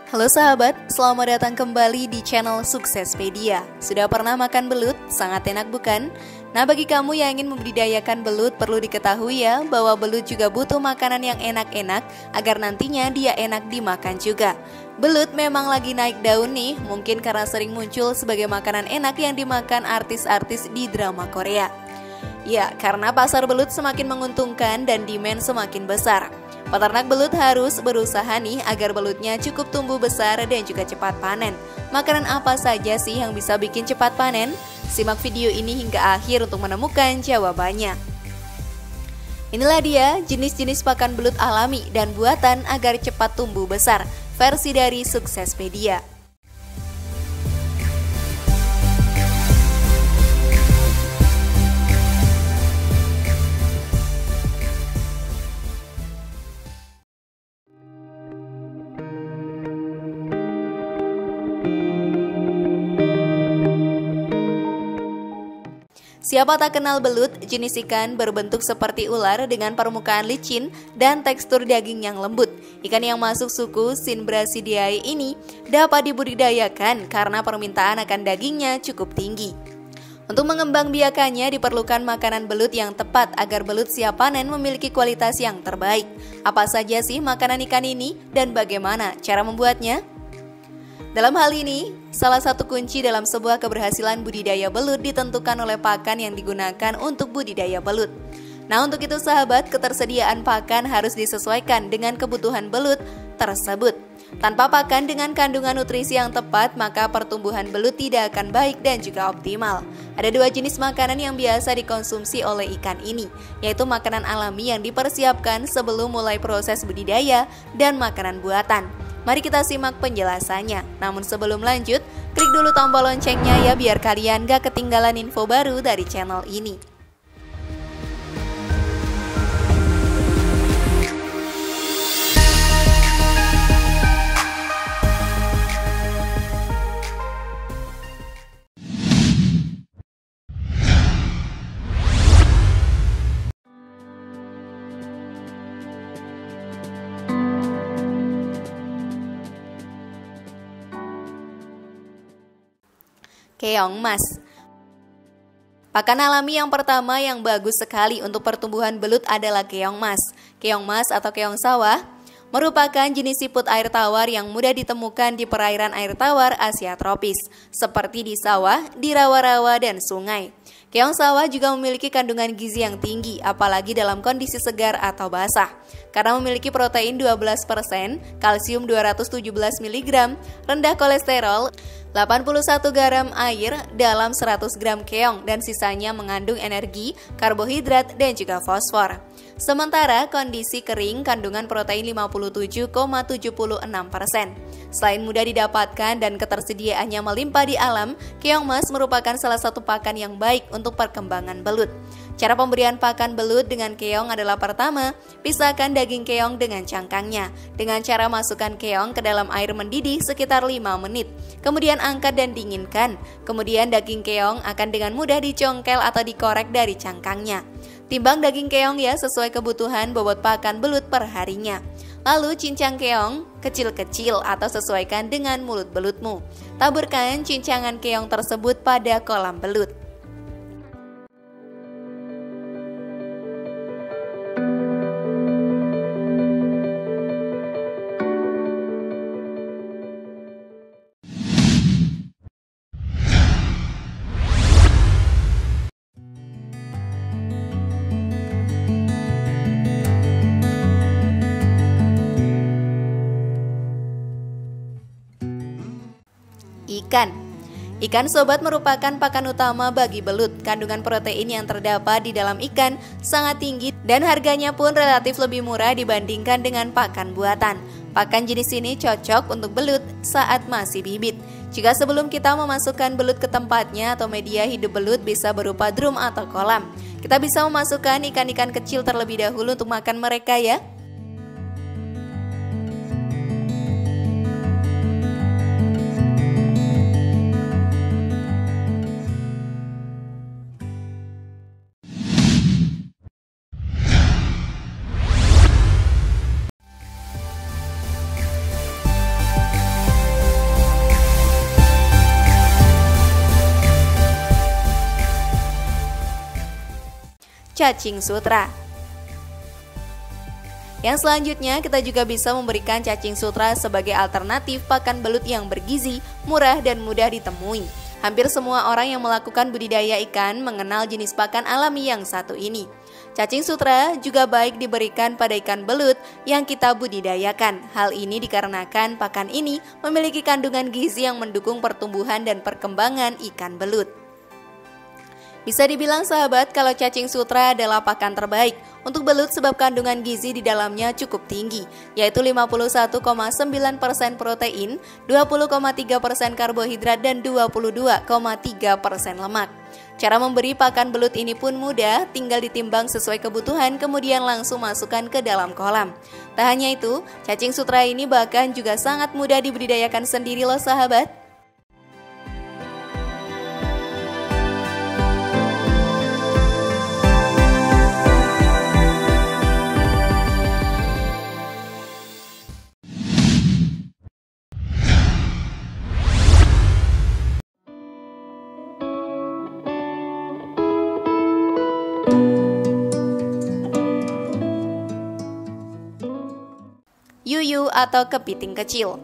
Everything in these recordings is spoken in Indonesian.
Halo sahabat, selamat datang kembali di channel Suksespedia. Sudah pernah makan belut? Sangat enak bukan? Nah, bagi kamu yang ingin membudidayakan belut, perlu diketahui ya bahwa belut juga butuh makanan yang enak-enak agar nantinya dia enak dimakan juga. Belut memang lagi naik daun nih, mungkin karena sering muncul sebagai makanan enak yang dimakan artis-artis di drama Korea. Ya, karena pasar belut semakin menguntungkan dan demand semakin besar. Peternak belut harus berusaha nih agar belutnya cukup tumbuh besar dan juga cepat panen. Makanan apa saja sih yang bisa bikin cepat panen? Simak video ini hingga akhir untuk menemukan jawabannya. Inilah dia jenis-jenis pakan belut alami dan buatan agar cepat tumbuh besar, versi dari Suksespedia. Siapa tak kenal belut, jenis ikan berbentuk seperti ular dengan permukaan licin dan tekstur daging yang lembut. Ikan yang masuk suku Synbracidae ini dapat dibudidayakan karena permintaan akan dagingnya cukup tinggi. Untuk mengembangbiakannya diperlukan makanan belut yang tepat agar belut siap panen memiliki kualitas yang terbaik. Apa saja sih makanan ikan ini dan bagaimana cara membuatnya? Dalam hal ini, salah satu kunci dalam sebuah keberhasilan budidaya belut ditentukan oleh pakan yang digunakan untuk budidaya belut. Nah, untuk itu sahabat, ketersediaan pakan harus disesuaikan dengan kebutuhan belut tersebut. Tanpa pakan dengan kandungan nutrisi yang tepat, maka pertumbuhan belut tidak akan baik dan juga optimal. Ada dua jenis makanan yang biasa dikonsumsi oleh ikan ini, yaitu makanan alami yang dipersiapkan sebelum mulai proses budidaya dan makanan buatan. Mari kita simak penjelasannya. Namun sebelum lanjut, klik dulu tombol loncengnya ya biar kalian gak ketinggalan info baru dari channel ini. Keong mas. Pakan alami yang pertama yang bagus sekali untuk pertumbuhan belut adalah keong mas. Keong mas atau keong sawah merupakan jenis siput air tawar yang mudah ditemukan di perairan air tawar Asia tropis, seperti di sawah, di rawa-rawa, dan sungai. Keong sawah juga memiliki kandungan gizi yang tinggi, apalagi dalam kondisi segar atau basah. Karena memiliki protein 12%, kalsium 217 mg, rendah kolesterol, 81 garam air dalam 100 gram keong dan sisanya mengandung energi, karbohidrat, dan juga fosfor. Sementara kondisi kering kandungan protein 57,76%. Selain mudah didapatkan dan ketersediaannya melimpah di alam, keong mas merupakan salah satu pakan yang baik untuk perkembangan belut. Cara pemberian pakan belut dengan keong adalah pertama, pisahkan daging keong dengan cangkangnya dengan cara masukkan keong ke dalam air mendidih sekitar 5 menit. Kemudian angkat dan dinginkan. Kemudian daging keong akan dengan mudah dicongkel atau dikorek dari cangkangnya. Timbang daging keong ya sesuai kebutuhan bobot pakan belut per harinya. Lalu cincang keong kecil-kecil atau sesuaikan dengan mulut belutmu. Taburkan cincangan keong tersebut pada kolam belut. Ikan sobat merupakan pakan utama bagi belut. Kandungan protein yang terdapat di dalam ikan sangat tinggi dan harganya pun relatif lebih murah dibandingkan dengan pakan buatan. Pakan jenis ini cocok untuk belut saat masih bibit. Jika sebelum kita memasukkan belut ke tempatnya atau media hidup belut bisa berupa drum atau kolam, kita bisa memasukkan ikan-ikan kecil terlebih dahulu untuk makan mereka ya. cacing sutra. Yang selanjutnya, kita juga bisa memberikan cacing sutra sebagai alternatif pakan belut yang bergizi, murah dan mudah ditemui. Hampir semua orang yang melakukan budidaya ikan mengenal jenis pakan alami yang satu ini. Cacing sutra juga baik diberikan pada ikan belut yang kita budidayakan. Hal ini dikarenakan pakan ini memiliki kandungan gizi yang mendukung pertumbuhan dan perkembangan ikan belut. Bisa dibilang sahabat kalau cacing sutra adalah pakan terbaik untuk belut sebab kandungan gizi di dalamnya cukup tinggi, yaitu 51,9% protein, 20,3% karbohidrat, dan 22,3% lemak. Cara memberi pakan belut ini pun mudah, tinggal ditimbang sesuai kebutuhan kemudian langsung masukkan ke dalam kolam. Tak hanya itu, cacing sutra ini bahkan juga sangat mudah dibudidayakan sendiri loh sahabat. Yuyu atau kepiting kecil.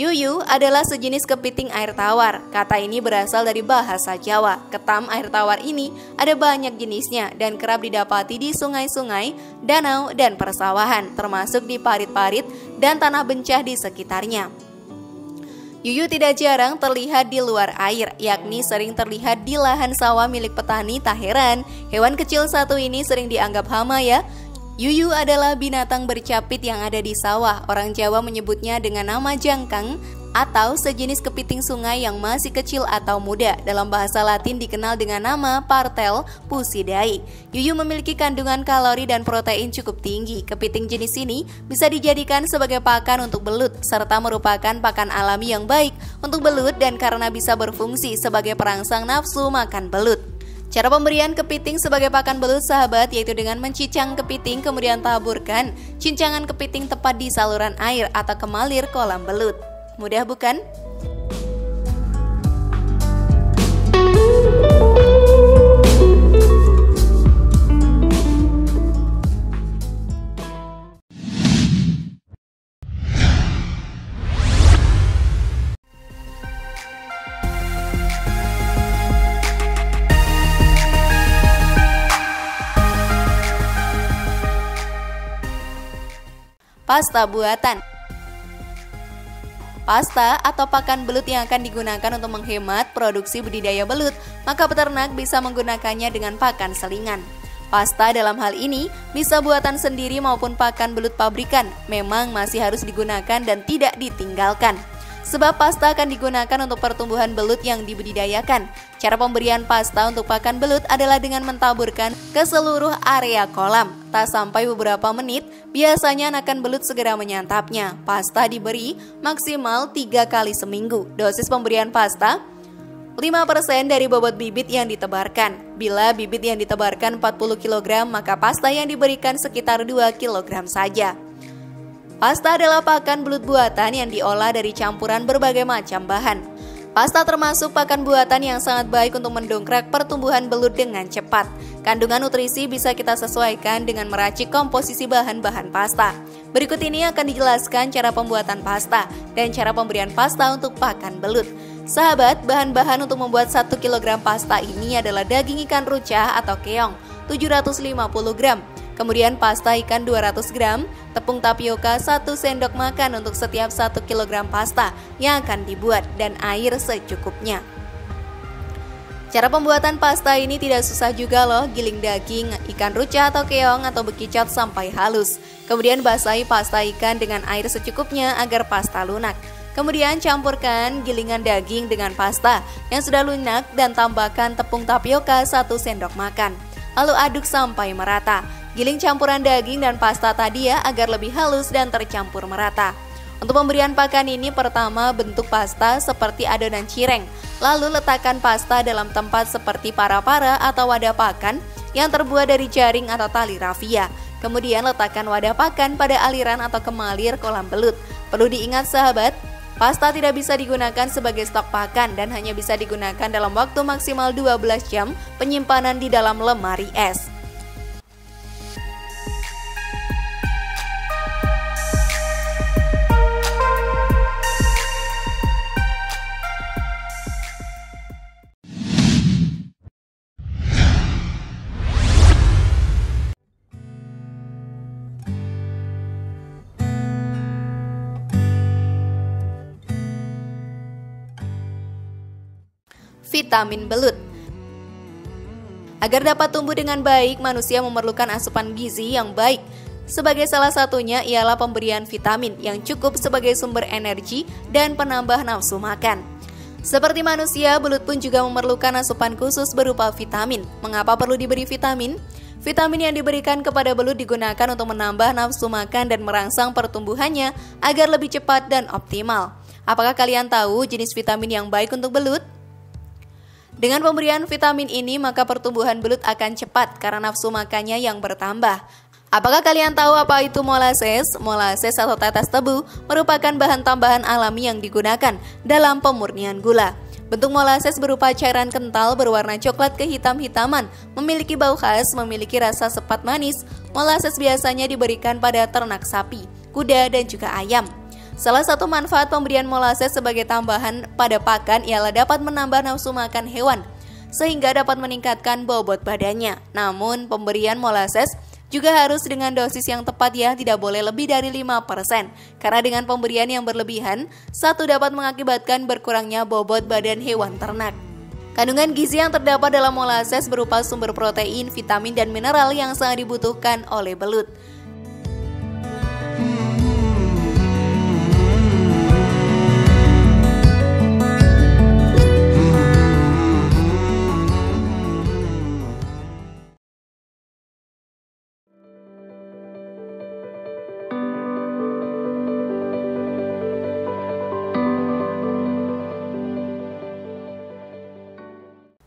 Yuyu adalah sejenis kepiting air tawar. Kata ini berasal dari bahasa Jawa. Ketam air tawar ini ada banyak jenisnya dan kerap didapati di sungai-sungai, danau, dan persawahan, termasuk di parit-parit dan tanah bencah di sekitarnya. Yuyu tidak jarang terlihat di luar air, yakni sering terlihat di lahan sawah milik petani. Tak heran, hewan kecil satu ini sering dianggap hama ya. Yuyu adalah binatang bercapit yang ada di sawah. Orang Jawa menyebutnya dengan nama jangkang atau sejenis kepiting sungai yang masih kecil atau muda. Dalam bahasa Latin dikenal dengan nama Partel pusidae. Yuyu memiliki kandungan kalori dan protein cukup tinggi. Kepiting jenis ini bisa dijadikan sebagai pakan untuk belut serta merupakan pakan alami yang baik untuk belut dan karena bisa berfungsi sebagai perangsang nafsu makan belut. Cara pemberian kepiting sebagai pakan belut sahabat yaitu dengan mencicang kepiting kemudian taburkan cincangan kepiting tepat di saluran air atau kemalir kolam belut. Mudah bukan? Pasta buatan. Pasta atau pakan belut yang akan digunakan untuk menghemat produksi budidaya belut, maka peternak bisa menggunakannya dengan pakan selingan. Pasta dalam hal ini bisa buatan sendiri maupun pakan belut pabrikan, memang masih harus digunakan dan tidak ditinggalkan. Sebab pasta akan digunakan untuk pertumbuhan belut yang dibudidayakan. Cara pemberian pasta untuk pakan belut adalah dengan mentaburkan ke seluruh area kolam. Tak sampai beberapa menit, biasanya anakan belut segera menyantapnya. Pasta diberi maksimal 3 kali seminggu. Dosis pemberian pasta 5% dari bobot bibit yang ditebarkan. Bila bibit yang ditebarkan 40 kg, maka pasta yang diberikan sekitar 2 kg saja. Pasta adalah pakan belut buatan yang diolah dari campuran berbagai macam bahan. Pasta termasuk pakan buatan yang sangat baik untuk mendongkrak pertumbuhan belut dengan cepat. Kandungan nutrisi bisa kita sesuaikan dengan meracik komposisi bahan-bahan pasta. Berikut ini akan dijelaskan cara pembuatan pasta dan cara pemberian pasta untuk pakan belut. Sahabat, bahan-bahan untuk membuat 1 kg pasta ini adalah daging ikan rucah atau keong 750 gram. Kemudian pasta ikan 200 gram, tepung tapioka 1 sendok makan untuk setiap 1 kg pasta yang akan dibuat, dan air secukupnya. Cara pembuatan pasta ini tidak susah juga loh. Giling daging ikan rucah atau keong atau bekicot sampai halus. Kemudian basahi pasta ikan dengan air secukupnya agar pasta lunak. Kemudian campurkan gilingan daging dengan pasta yang sudah lunak dan tambahkan tepung tapioka 1 sendok makan. Lalu aduk sampai merata. Giling campuran daging dan pasta tadi ya agar lebih halus dan tercampur merata. Untuk pemberian pakan ini pertama bentuk pasta seperti adonan cireng. Lalu letakkan pasta dalam tempat seperti para-para atau wadah pakan yang terbuat dari jaring atau tali rafia. Kemudian letakkan wadah pakan pada aliran atau kemalir kolam belut. Perlu diingat sahabat, pasta tidak bisa digunakan sebagai stok pakan dan hanya bisa digunakan dalam waktu maksimal 12 jam penyimpanan di dalam lemari es. Vitamin belut. Agar dapat tumbuh dengan baik, manusia memerlukan asupan gizi yang baik. Sebagai salah satunya ialah pemberian vitamin yang cukup sebagai sumber energi dan penambah nafsu makan. Seperti manusia, belut pun juga memerlukan asupan khusus berupa vitamin. Mengapa perlu diberi vitamin? Vitamin yang diberikan kepada belut digunakan untuk menambah nafsu makan dan merangsang pertumbuhannya agar lebih cepat dan optimal. Apakah kalian tahu jenis vitamin yang baik untuk belut? Dengan pemberian vitamin ini, maka pertumbuhan belut akan cepat karena nafsu makannya yang bertambah. Apakah kalian tahu apa itu molasses? Molasses atau tetes tebu merupakan bahan tambahan alami yang digunakan dalam pemurnian gula. Bentuk molasses berupa cairan kental berwarna coklat kehitam-hitaman, memiliki bau khas, memiliki rasa sepat manis. Molasses biasanya diberikan pada ternak sapi, kuda, dan juga ayam. Salah satu manfaat pemberian molasses sebagai tambahan pada pakan ialah dapat menambah nafsu makan hewan, sehingga dapat meningkatkan bobot badannya. Namun, pemberian molasses juga harus dengan dosis yang tepat ya, tidak boleh lebih dari 5%. Karena dengan pemberian yang berlebihan, satu dapat mengakibatkan berkurangnya bobot badan hewan ternak. Kandungan gizi yang terdapat dalam molasses berupa sumber protein, vitamin, dan mineral yang sangat dibutuhkan oleh belut.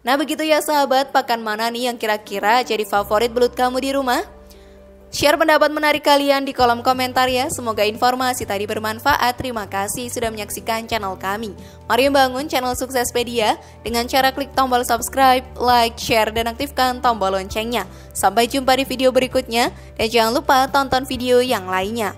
Nah begitu ya sahabat, pakan mana nih yang kira-kira jadi favorit belut kamu di rumah? Share pendapat menarik kalian di kolom komentar ya. Semoga informasi tadi bermanfaat. Terima kasih sudah menyaksikan channel kami. Mari membangun channel Suksespedia dengan cara klik tombol subscribe, like, share, dan aktifkan tombol loncengnya. Sampai jumpa di video berikutnya. Dan jangan lupa tonton video yang lainnya.